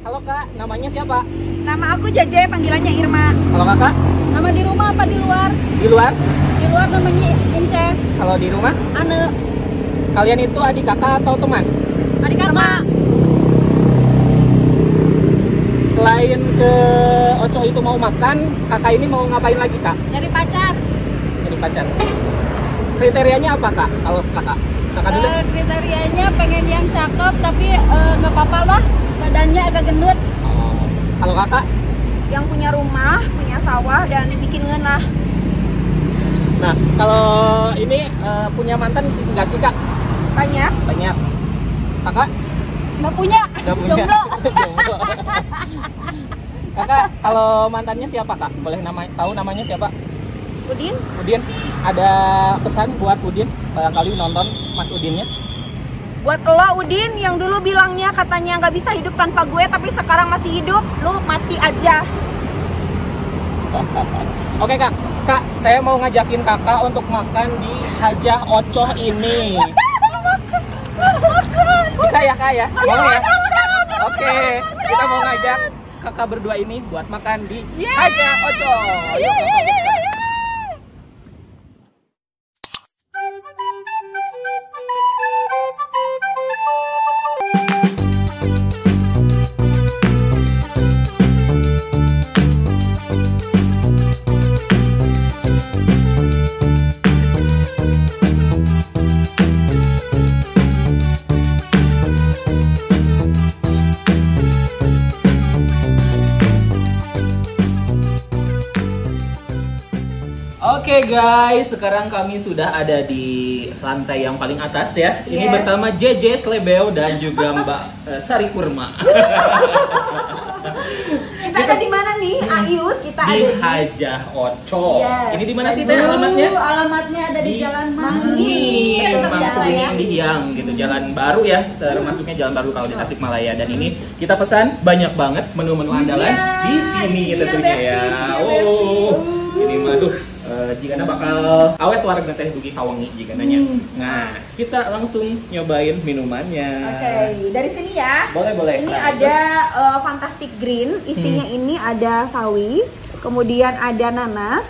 Halo Kak, namanya siapa? Nama aku Jaje, panggilannya Irma. Kalau Kakak? Nama di rumah apa di luar? Di luar? Di luar namanya Inces. Kalau di rumah? Ane. Kalian itu adik kakak atau teman? Adik kakak. Selain ke Ocoh itu mau makan, kakak ini mau ngapain lagi Kak? Dari pacar. Jadi pacar. Kriterianya apa Kak? Kalau kakak? Kakak dulu? Kriterianya pengen yang cakep tapi nggak apa-apa lah. Badannya agak gendut. Oh. Kalau kakak? Yang punya rumah, punya sawah, dan bikin ngenah. Nah, kalau ini punya mantan nggak sih Kak? Banyak. Banyak. Kakak? Nggak punya. Nggak punya. Jomblo. Jomblo. Kakak, kalau mantannya siapa Kak? Boleh tahu namanya siapa? Udin. Udin, ada pesan buat Udin? Barangkali nonton Mas Udinnya. Buat lo Udin yang dulu bilangnya katanya nggak bisa hidup tanpa gue, tapi sekarang masih hidup, lu mati aja. Oke Kak, Kak, saya mau ngajakin kakak untuk makan di Hajah Ocoh ini. Bisa ya Kak ya? Mau ya? Oke, kita mau ngajak kakak berdua ini buat makan di Hajah Ocoh. Yuk, langsung aja. Oke guys, sekarang kami sudah ada di lantai yang paling atas ya. Ini bersama JJ Slebeo dan juga Mbak Sari Kurma. Kita ada di mana nih, Ayut? Kita di ada di Hajah Ocoh. Yes. Ini di mana sih Teh alamatnya? Alamatnya ada di Jalan Mangin, Mangin ya. di Hiang gitu, jalan baru ya, termasuknya jalan baru kalau di Tasikmalaya. Dan ini kita pesan banyak banget menu-menu andalan di sini tentunya ya. Oh, ini mah jika bakal awet warga teh bugi kawangi jika nanya. Nah, kita langsung nyobain minumannya. Oke, dari sini ya. Boleh. Ini ada Fantastic Green, isinya ini ada sawi, kemudian ada nanas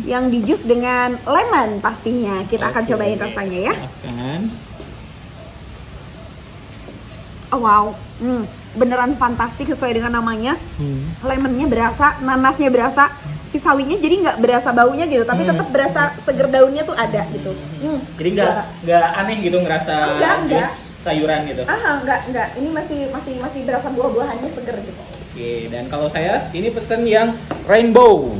yang di jus dengan lemon pastinya. Kita akan cobain rasanya ya. Akan. Oh wow, beneran fantastik sesuai dengan namanya. Lemonnya berasa, nanasnya berasa. Si sawinya jadi nggak berasa baunya gitu, tapi tetap berasa seger daunnya tuh ada gitu. Jadi nggak aneh gitu ngerasa enggak. sayuran gitu. Enggak. Ini masih berasa buah-buahannya seger gitu. Oke, dan kalau saya ini pesen yang rainbow.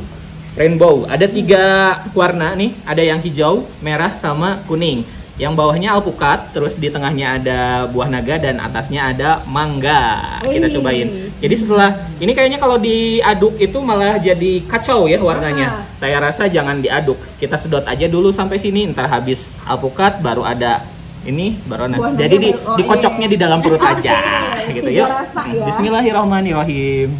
Ada 3 warna nih, ada yang hijau, merah, sama kuning. Yang bawahnya alpukat, terus di tengahnya ada buah naga dan atasnya ada mangga. Kita cobain. Jadi setelah ini kayaknya kalau diaduk itu malah jadi kacau ya warnanya. Saya rasa jangan diaduk. Kita sedot aja dulu sampai sini, ntar habis alpukat baru ada ini baru nanti. Jadi dikocoknya di dalam perut aja gitu yuk. Ya. Bismillahirrahmanirrahim.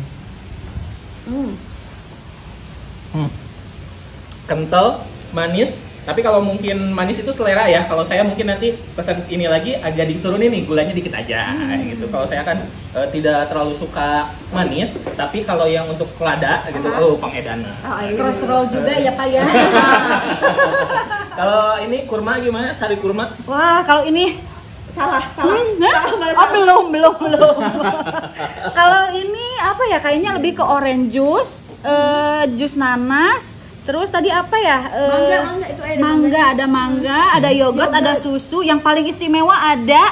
Kental, manis. Tapi kalau mungkin manis itu selera ya. Kalau saya mungkin nanti pesan ini lagi agak diturunin nih, gulanya dikit aja gitu. Kalau saya kan tidak terlalu suka manis, tapi kalau yang untuk lada gitu, pangedana. Kolesterol juga ya Pak ya. Kalau ini kurma gimana? Sari kurma? Wah, kalau ini salah. Belum. Kalau ini apa ya? Kayaknya lebih ke orange juice, jus nanas. Terus tadi apa ya? Mangga itu ada ada mangga, ada yogurt, ada susu. Yang paling istimewa ada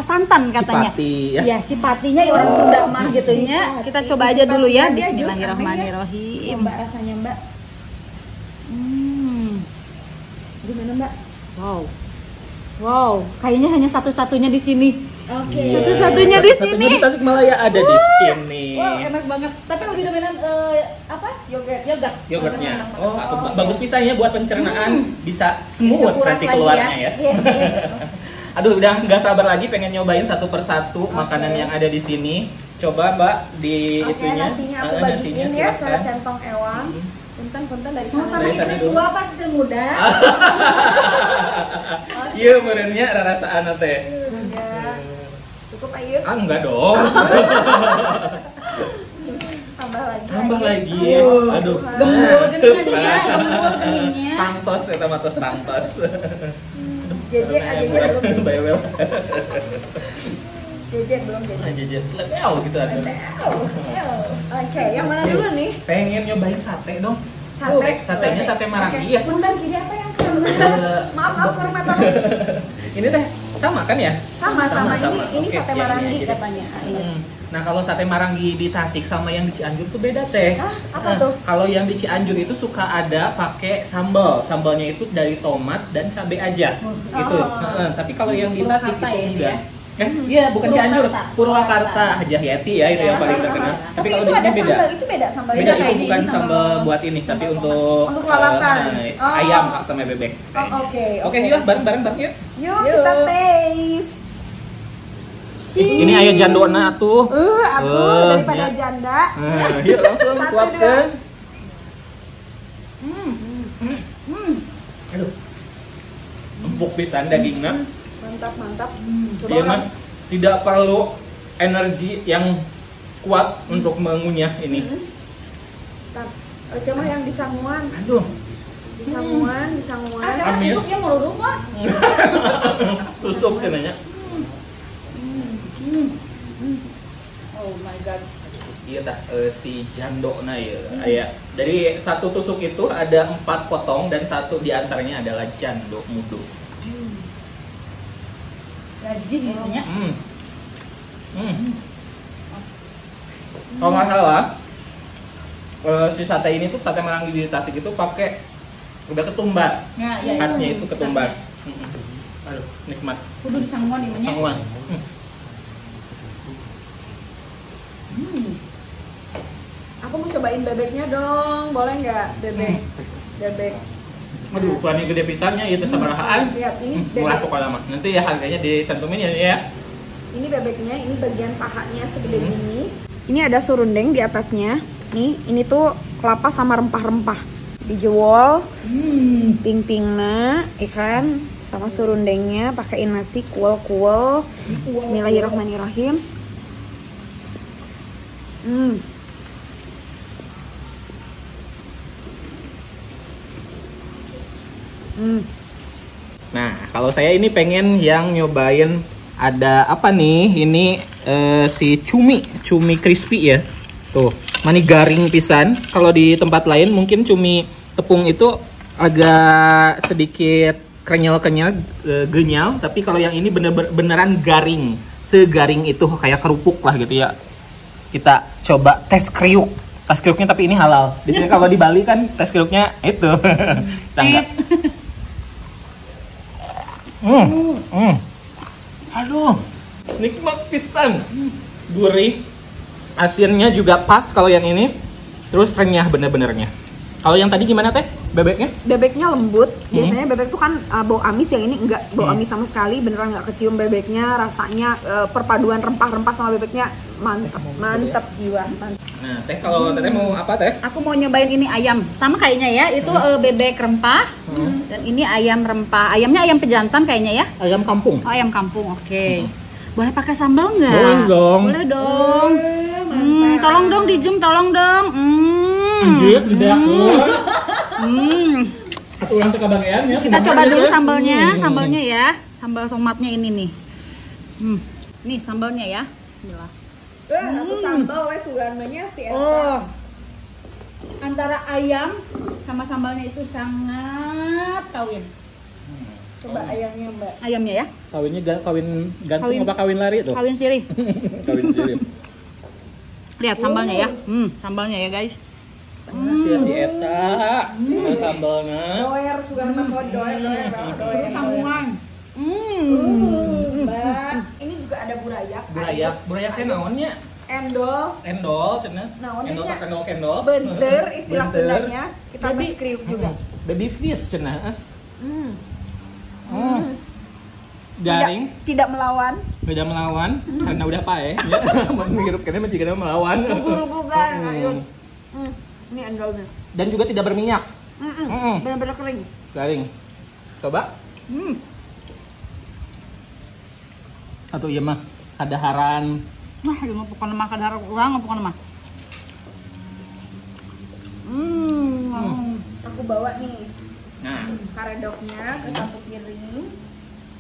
santan katanya. Cipati, ya. Ya, cipatinya orang Sunda mah gitunya. Kita coba aja dulu ya. Bismillahirrahmanirrahim. Mbak rasanya Mbak. Gimana Mbak? Wow. Wow, kayaknya hanya satu-satunya di sini. Oke. Satu-satunya di Satu-satunya sini. di Tasikmalaya ada di sini. Wow, enak banget. Tapi lebih dominan apa? Yogurt. Yogurtnya. Oh, bagus pisahnya buat pencernaan, bisa smooth Kuras nanti lagi keluarnya ya. Yes. Aduh, udah nggak sabar lagi pengen nyobain satu persatu makanan yang ada di sini. Coba Mbak di Oke, itunya. nasinya aku Nasinya bagiin ya, silakan. secara centong ewang. Punten dari Mau sana. sama Dari sana istri dulu. tua apa istri muda? Iya, merenya ada rasaan teh. Ya. Cukup ayo. Ah, enggak dong. Tambah lagi. Tambah lagi. Aduh. Gembul geningnya, gembul geningnya. Tangtos eta matos tangtos. Jeje aja belum. Bayel. Jeje belum jeje. Aja selebel gitu ada. Oke, yang mana dulu nih? Pengen nyobain sate dong. Satenya Sate Marangi ya. Punten kiri apa yang kanan? Maaf kurma tolong. Ini teh sama kan ya? Sama. Ini Oke, sate iya, Marangi iya, katanya. Nah, kalau sate Marangi di Tasik sama yang di Cianjur tuh beda teh. Hah? Apa Nah, tuh? Kalau yang di Cianjur itu suka ada pakai sambal. Sambalnya itu dari tomat dan cabai aja. Gitu. Tapi kalau yang di Tasik Purwakarta itu ya itu enggak. ya? Iya, bukan Cianjur, Purwakarta. Purwakarta, Hajah Yati ya itu Ya, yang paling sama. terkenal. Tapi kalau itu di ada sini beda. sambal, itu beda sambal. Beda, kayak itu ini, bukan ini sambal sambal- buat ini, tapi sambal untuk Untuk lalapan. Oh. ayam sama bebek. Oke. Oke, yuk bareng-bareng yuk. Yuk Yuk. kita taste. Ini ayam jandona tuh. Atuh daripada ya. janda. Yuk langsung Satu, kuatkan. Aduh. Empuk pisan dagingnya. Mantap. Coba Dia orang. mah tidak perlu energi yang kuat untuk mengunyah ini. Coba yang di Sanguan. Aduh, Di Sanguan. Ada Amis. susuknya mau duduk mah. tusuk katanya. Oh my god. Iya tah, si jandona ya. Aya. Dari satu tusuk itu ada 4 potong dan satu diantaranya adalah jando mudo. Gaji gitu nya. Kalau nggak salah, si sate ini tuh sate Marangi di Tasik itu pakai udah ketumbar. Nah, ya, Khasnya itu ketumbar. Khasnya. Aduh, nikmat. Kudu disangguan ini nya. Sanguan. Aku mau cobain bebeknya dong. Boleh nggak bebek? Aduh, ukurannya gede pisannya itu sabarahaan. Lihat ini Murah bebek. pokoknya mah. Nanti ya harganya dicantumin ya. Ini bebeknya, ini bagian pahanya segede ini. Ini ada serundeng di atasnya. Nih, ini tuh kelapa sama rempah-rempah. Dijewol, ping-pingna, ikan sama serundengnya, pakein nasi kuel-kuel. Bismillahirrahmanirrahim. Nah, kalau saya ini pengen yang nyobain ada apa nih? Ini si cumi crispy ya. Tuh, mani garing pisan. Kalau di tempat lain mungkin cumi tepung itu agak sedikit kenyal-kenyal, genyal. Tapi kalau yang ini beneran garing, segaring itu kayak kerupuk lah gitu ya. Kita coba tes kriuk. Tes kriuknya tapi ini halal. Di sini kalau di Bali kan tes kriuknya itu. Kita enggak. Aduh, nikmat pisan. Gurih. Asinnya juga pas kalau yang ini. Terus renyah bener-benernya. Kalau yang tadi gimana teh? Bebeknya? Bebeknya lembut. Biasanya bebek tuh kan bau amis, yang ini enggak bau amis sama sekali. Beneran nggak kecium bebeknya. Rasanya perpaduan rempah-rempah sama bebeknya mantap jiwa. Mantap. Nah, teh kalau teteh mau apa teh? Aku mau nyobain ini ayam. Sama kayaknya ya. Itu bebek rempah. Dan ini ayam rempah. Ayamnya ayam pejantan kayaknya ya. Ayam kampung. Oh, ayam kampung. Oke. Boleh pakai sambal nggak? Boleh dong. Boleh dong. Tolong dong di zoom, tolong dong. Anjir, tidak keluar. Satu ulang kebagian ya. Kita coba dulu sambalnya ya. Sambal tomatnya ini nih. Nih sambalnya ya. Bismillah. Aku sambal wes sugananya si Eta. Oh. Antara ayam sama sambalnya itu sangat kawin. Coba ayamnya Mbak. Ayamnya ya. Kawinnya kawin gantung Kawin- apa kawin lari tuh? Kawin sirih. Kawin sirih. Lihat sambalnya ya. Sambalnya ya guys. Sia si eta, sambalnya. Doer sudah nama doer. Sambungan. Mbak, ini juga ada burayak. Burayak teh naonnya? Endol. Endol cenah. Naon Endol nya? tak kendol. Bener istilah Bener. Sundanya. Kita bahas kriuk juga. Baby fish cenah. Hmm. Garing, Tidak melawan. beda melawan karena udah pae. Ya, menghirupkannya menjadi melawan. Rugu-rugukan. Ayo. Ini endolnya. Dan juga tidak berminyak. Benar-benar kering. Garing. Coba. Atau iya mah kadaharan. Wah, ini pokoknya mah kadar urang pokoknya mah. Aku bawa nih Nah, karedoknya ke satu piring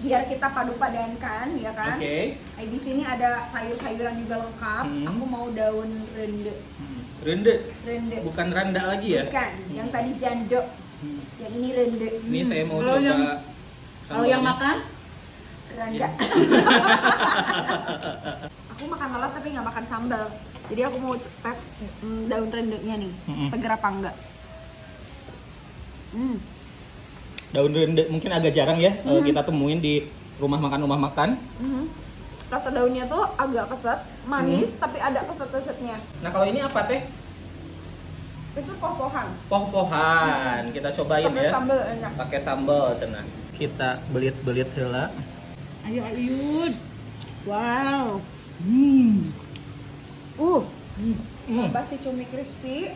biar kita padu-padankan ya kan. oke. Di sini ada sayur-sayuran juga lengkap. Aku mau daun rende. Rende, bukan randa lagi ya? Bukan, yang tadi jando. Yang ini rende. Ini saya mau Kalau coba. yang- Kalau yang makan Randa. Aku makan lalat tapi nggak makan sambal. Jadi aku mau tes daun rendenya nih, seger apa enggak. Daun rende mungkin agak jarang ya kita temuin di rumah makan. Rasa daunnya tuh agak keset, manis tapi ada keset-kesetnya. Nah kalau ini apa teh? Itu poh-pohan. Poh-pohan. Kita cobain Pakai ya. sambal enak. Pakai sambal cenah. Kita belit-belit heula. ayo Ayud. Wow. Basi cumi crispy.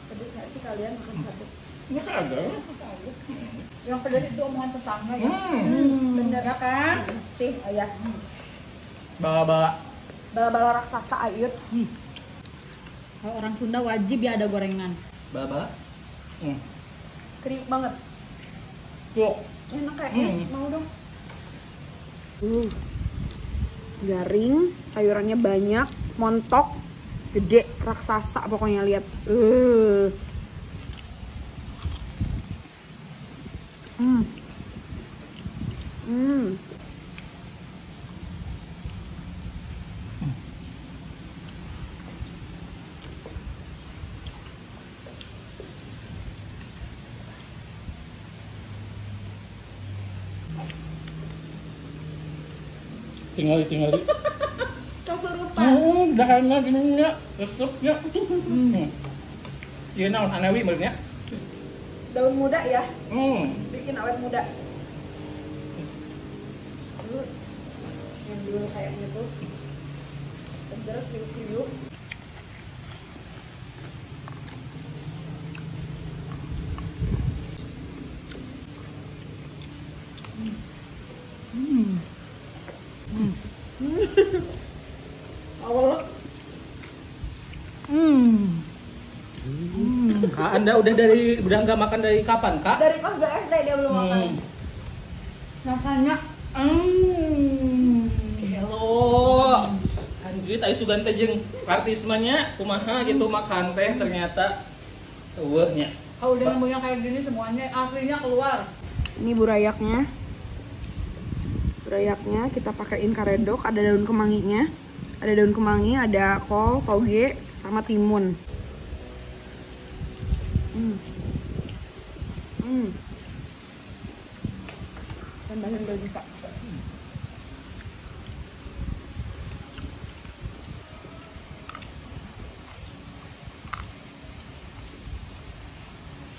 Pedes nggak sih kalian makan sate? Ini kan ada. Yang pedas itu omongan tetangga ya. Bener Ya kan? sih, ayah. Bala-bala. Bala-bala raksasa Ayud. Kalau orang Sunda wajib ya ada gorengan. Bala-bala. Kriuk banget. Tuh. Enak kayaknya. Mau dong. Garing, sayurannya banyak, montok, gede, raksasa pokoknya lihat. Tinggal. Kesurupan. Dahannya gini ya, resepnya. Iya naon anawi benernya. Daun muda ya, bikin awet muda. Yang dulu kayaknya tuh seger kriuk-kriuk. Awal Kak, Anda udah nggak makan dari kapan, Kak? dari kelas 2 SD dia belum makan. Rasanya Hello. Anjir, ayo sugan teh jeung artismanya kumaha gitu makan teh ternyata eueuhnya. kalau udah ngomongnya kayak gini semuanya aslinya keluar. Ini burayaknya. Burayaknya kita pakaiin karedok, ada daun kemanginya. Ada daun kemangi, ada kol, toge, sama timun. Tambahin dulu Kak.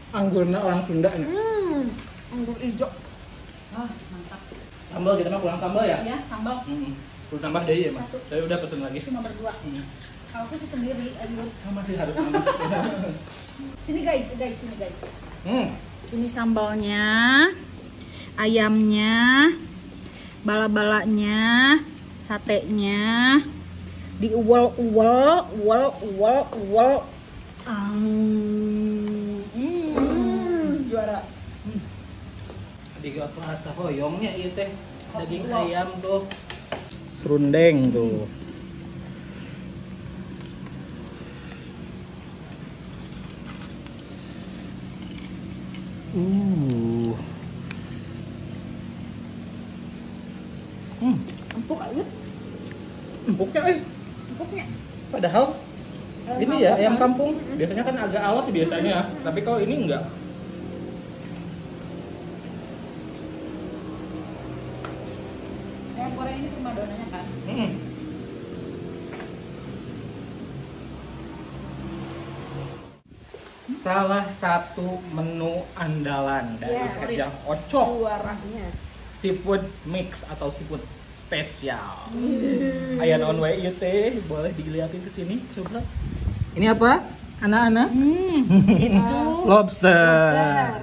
Anggurna orang Sunda nya. Anggur hijau. Mantap. Sambal kita mah kurang sambal ya? Ya, sambal Perlu tambah deh ya, Mas. Satu. Saya udah pesen lagi. cuma berdua. Aku sih sendiri, Ayud. Masih harus tambah. Sini guys, sini guys. Ini sambalnya, ayamnya, bala-balanya, satenya, diuwel-uwel. Juara. Tiga rasa hoyongnya ieu teh. Daging ayam tuh. Serundeng tuh. Empuk banget. Empuknya, Empuknya. padahal ini ya ayam kampung biasanya kan agak alot biasanya, tapi kalau ini enggak. Ayam goreng ini cuma donanya kan? Salah satu menu andalan dari Yes. Kajang Ocok, Juaranya. seafood mix atau seafood spesial. Ayan on way ieu teh, boleh dilihatin ke sini coba. Ini apa? Anak-anak? Itu Lobster.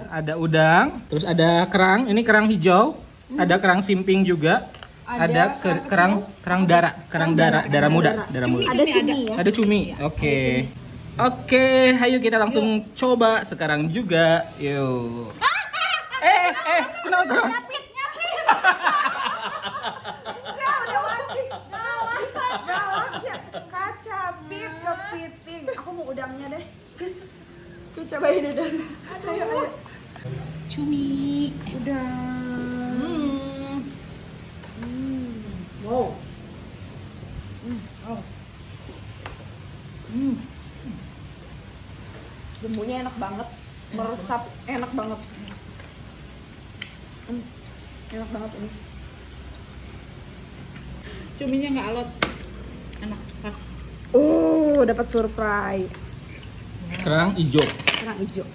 Ada udang, terus ada kerang. Ini kerang hijau. Ada kerang simping juga. Ada kerang dara muda. Ada cumi ya. Ada cumi. Oke. Oke, ayo kita langsung coba sekarang juga. Yuk. Kenapa? Galaknya kacabit kepiting. Aku mau udangnya deh. Aku cobain udang. Ayo. cumi. Udang. Wow. Bumbunya enak banget, meresap, enak banget. Enak banget ini. Cuminya nggak alot. Enak. Dapat surprise. Kerang hijau. Kerang hijau.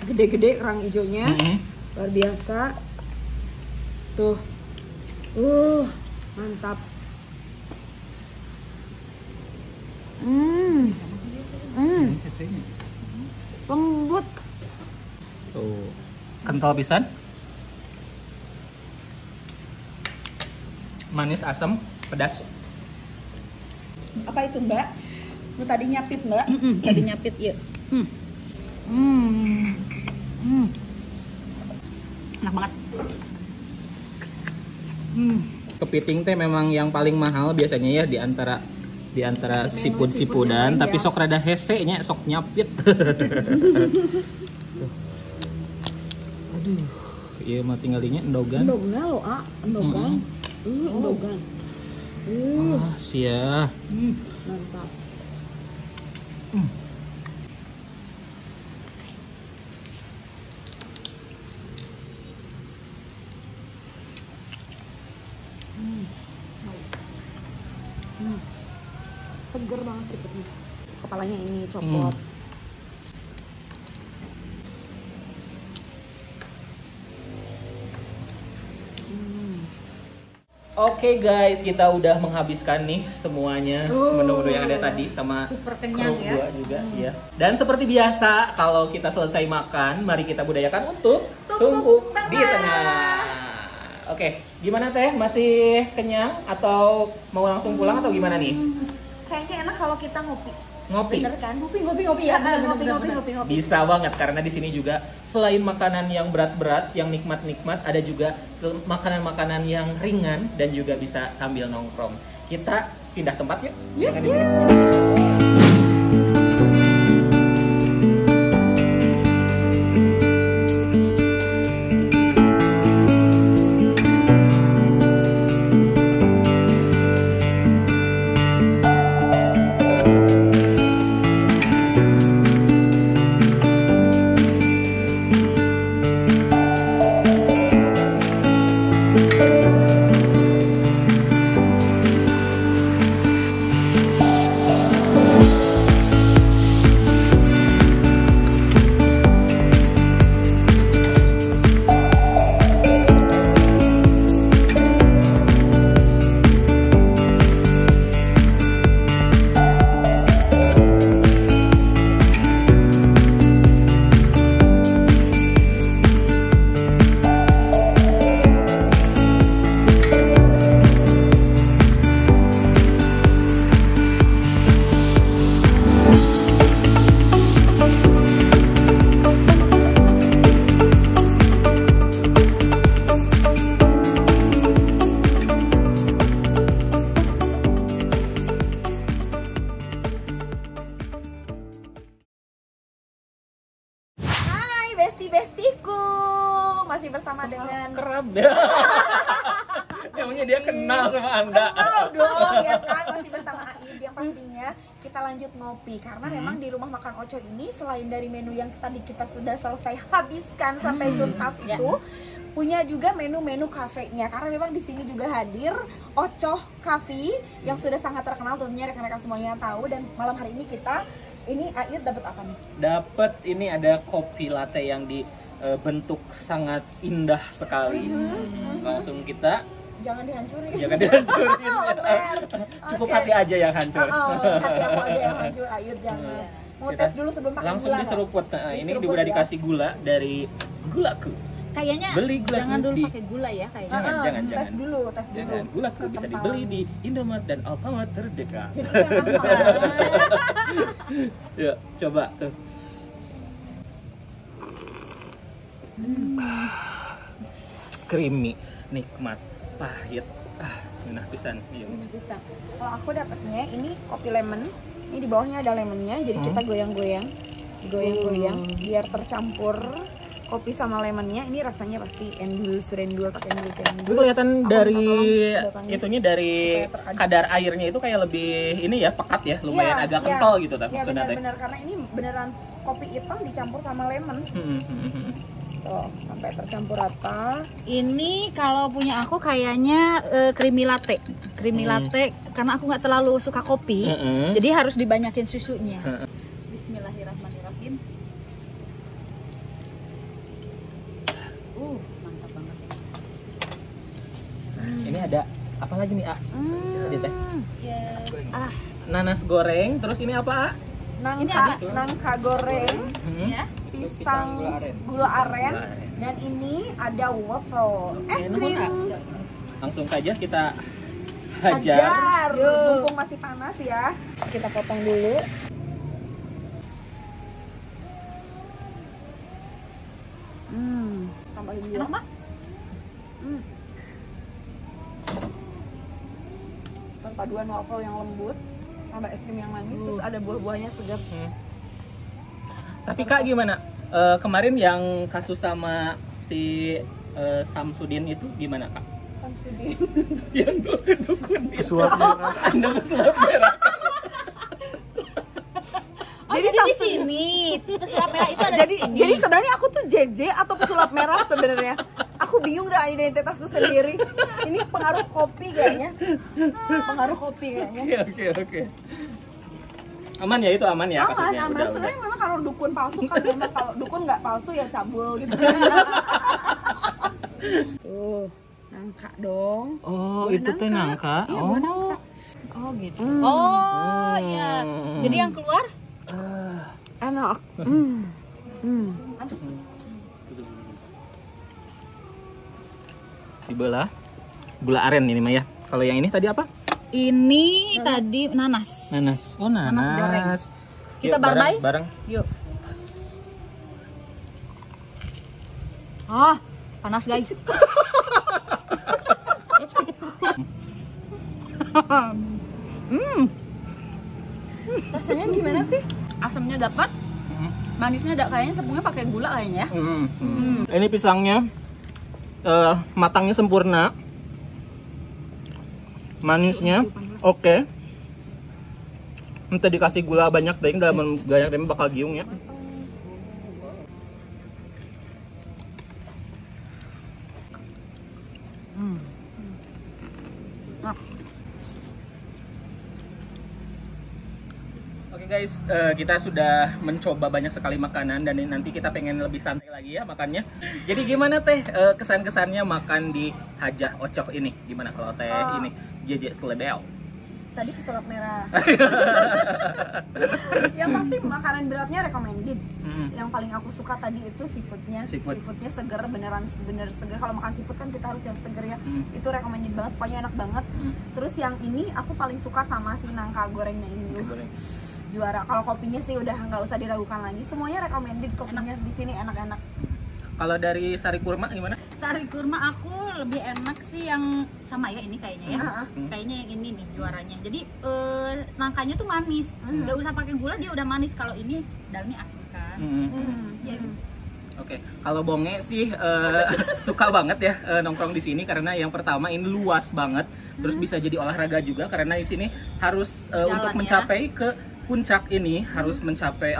Gede-gede kerang hijaunya. Luar biasa. Tuh. Mantap. Lembut. Tuh. Kental pisan. Manis, asam, pedas. Apa itu, Mbak? Lu tadi nyapit, Mbak? Tadi nyapit ya. Enak banget. Kepiting teh memang yang paling mahal biasanya ya di antara siput-sipudan, tapi sok rada hese nya, sok nyapit. Aduh, iya mah tinggalinya endogan. Endognya lo, endogan. Endogan. Ah, sia. Mantap. Seger banget siputnya. Kepalanya ini copot. Oke guys, kita udah menghabiskan nih semuanya menu-menu yang ada tadi sama Super kenyang kru ya. gua juga ya. Dan seperti biasa kalau kita selesai makan, mari kita budayakan untuk tumpuk di tengah. Oke, gimana Teh? Masih kenyang atau mau langsung pulang atau gimana nih? Kayaknya enak kalau kita ngopi. Ngopi. Bener kan? Ngopi ya. Ngopi. Bisa banget karena di sini juga selain makanan yang berat-berat, yang nikmat-nikmat, ada juga makanan-makanan yang ringan dan juga bisa sambil nongkrong. Kita pindah tempat yuk. Jangan di sini. besti-bestiku. Masih bersama dengan kerap ya. Emangnya dia kenal sama Anda? kenal dong, ya kan? Masih bersama Aib yang pastinya kita lanjut ngopi. Karena memang di rumah makan Oco ini selain dari menu yang tadi kita sudah selesai habiskan sampai tuntas itu, punya juga menu-menu kafenya. Karena memang di sini juga hadir Oco Cafe yang sudah sangat terkenal, tentunya rekan-rekan semuanya tahu. Dan malam hari ini kita Aib dapat apa nih? Dapat ini ada kopi latte yang dibentuk sangat indah sekali. Langsung kita Jangan dihancurin. jangan dihancurin. Omer. Cukup Oke. hati aja yang hancur. Hati aku aja yang hancur, Aib jangan. Mau Kita tes dulu sebelum pakai langsung gula nggak? diseruput. Nah, ini Diseruput udah ya. dikasih gula dari Gulaku. Kayaknya Beli gula jangan dulu di- pakai gula ya kayaknya. Jangan. Tes dulu. Jangan, Gulaku bisa Kental. dibeli di Indomaret dan Alfamart terdekat. Jadi jangan mahal. Yuk, coba tuh. Creamy, nikmat, pahit. Enak pisan. Yuk. Bisa. Kalau aku dapatnya ini kopi lemon. Ini di bawahnya ada lemonnya, jadi kita goyang-goyang, biar tercampur kopi sama lemonnya. Ini rasanya pasti endul, surendul, pakai endul. Itu kelihatan Aku dari minta tolong sedotannya. itunya dari Supaya teraduk. kadar airnya itu kayak lebih ini ya, pekat ya, lumayan Iya, agak iya. kental gitu tapi Ya maksudnya teh. benar-benar karena ini beneran kopi hitam dicampur sama lemon. Tuh, sampai tercampur rata. Ini kalau punya aku kayaknya creamy latte. Creamy latte karena aku nggak terlalu suka kopi. Jadi harus dibanyakin susunya. Bismillahirrahmanirrahim. Mantap banget. Ini ada apa lagi nih, A? Ini teh. Ah, Nanas goreng, terus ini apa, A? Nangka goreng, ya. pisang gula aren, dan ini ada waffle es krim. Langsung saja kita hajar. Hajar, mumpung masih panas ya. Kita potong dulu. Tambahin dulu. Enak banget. Perpaduan waffle yang lembut tambah es krim yang manis, terus ada buah-buahnya segar. Tapi Kak gimana? Kemarin yang kasus sama si Samsudin itu gimana, Kak? Samsudin. Yang dukun itu. Suap merah. Anda pesulap merah. Oh, jadi di sini. Pesulap merah itu ada di sini. Jadi sebenarnya aku tuh JJ atau pesulap merah sebenarnya. Aku bingung dah identitasku sendiri. Ini pengaruh kopi kayaknya. Oke. Aman ya, itu aman ya kasusnya. Aman. Sebenarnya memang kalau dukun palsu kan memang kalau dukun nggak palsu ya cabul gitu. Tuh, nangka dong. Oh, Buah itu teh nangka. Iya, Oh. buah nangka. Oh gitu. Oh iya. Jadi yang keluar Enak. Dibelah. Gula aren ini Maya. Kalau yang ini tadi apa? ini tadi nanas. Nanas. Oh, nanas. Nanas goreng. Kita Yuk, barbay? bareng. Yuk. Ah, panas guys. Rasanya gimana sih? Asamnya dapat, manisnya ada kayaknya tepungnya pakai gula kayaknya ya. Ini pisangnya matangnya sempurna. Manisnya oke. Nanti dikasih gula banyak deh, dalam banyak deh bakal giung ya. Oke guys, kita sudah mencoba banyak sekali makanan dan nanti kita pengen lebih santai lagi ya makannya. Jadi gimana teh kesan-kesannya makan di Hajah Ocok ini? Gimana kalau teh ini JJ Seledel? Tadi pesulap merah. Yang pasti makanan beratnya recommended. Yang paling aku suka tadi itu seafoodnya. Seafoodnya seger, bener seger. Kalau makan seafood kan kita harus yang seger ya. Itu recommended banget, pokoknya enak banget. Terus yang ini aku paling suka sama si nangka gorengnya ini. Juara. Kalau kopinya sih udah nggak usah diragukan lagi. Semuanya recommended kopinya di sini enak-enak. Kalau dari sari kurma gimana? Sari kurma aku lebih enak sih yang sama ya ini kayaknya ya. Kayaknya yang ini nih juaranya. Jadi nangkanya tuh manis. Nggak usah pakai gula, dia udah manis. Kalau ini daunnya asam kan. Ya. Oke, kalau Bonge sih suka banget ya nongkrong di sini karena yang pertama ini luas banget, terus bisa jadi olahraga juga karena di sini harus untuk mencapai ke puncak ini harus mencapai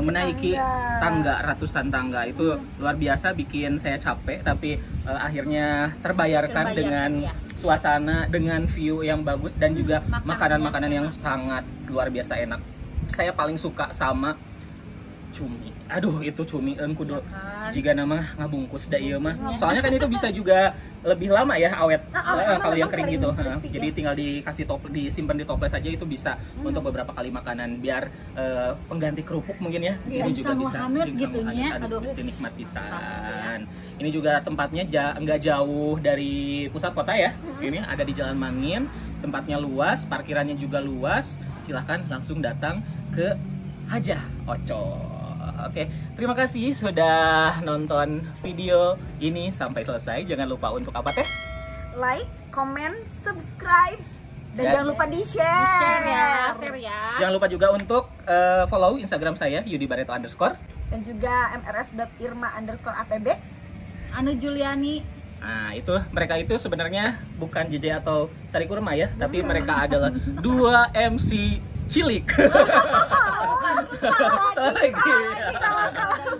menaiki tangga, ratusan tangga itu luar biasa, bikin saya capek tapi akhirnya terbayarkan dengan suasana, dengan view yang bagus dan juga makanan-makanan yang sangat luar biasa enak. Saya paling suka sama cumi. Aduh, itu cumi kudu jika nama ngabungkus da ieu mah. Soalnya kan itu bisa juga lebih lama ya awet kalau yang kering gitu. Jadi tinggal dikasih disimpan di toples aja itu bisa untuk beberapa kali makanan biar pengganti kerupuk mungkin ya. Ini juga bisa gitu ya. Aduh, mesti nikmat pisan. Ini juga tempatnya nggak jauh dari pusat kota ya. Ini ada di Jalan Mangin, tempatnya luas, parkirannya juga luas. Silahkan langsung datang ke Hajah Ocol. Oke, terima kasih sudah nonton video ini sampai selesai. Jangan lupa untuk apa teh? Like, comment, subscribe, dan jangan lupa di-share. Share ya. Jangan lupa juga untuk follow Instagram saya @yudibareto_ dan juga mrs.irma_atb. Anu Juliani. Nah, mereka itu sebenarnya bukan JJ atau Sari Kurma ya, tapi mereka adalah 2 MC cilik.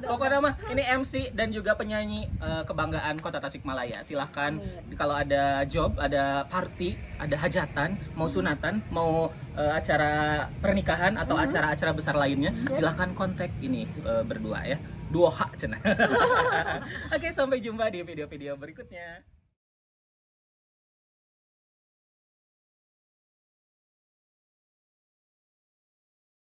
Pokoknya mah ini MC dan juga penyanyi kebanggaan Kota Tasikmalaya. Silahkan kalau ada job, ada party, ada hajatan, mau sunatan, mau acara pernikahan atau acara-acara besar lainnya, silahkan kontak ini berdua ya. 2H cenah. Oke, sampai jumpa di video-video berikutnya.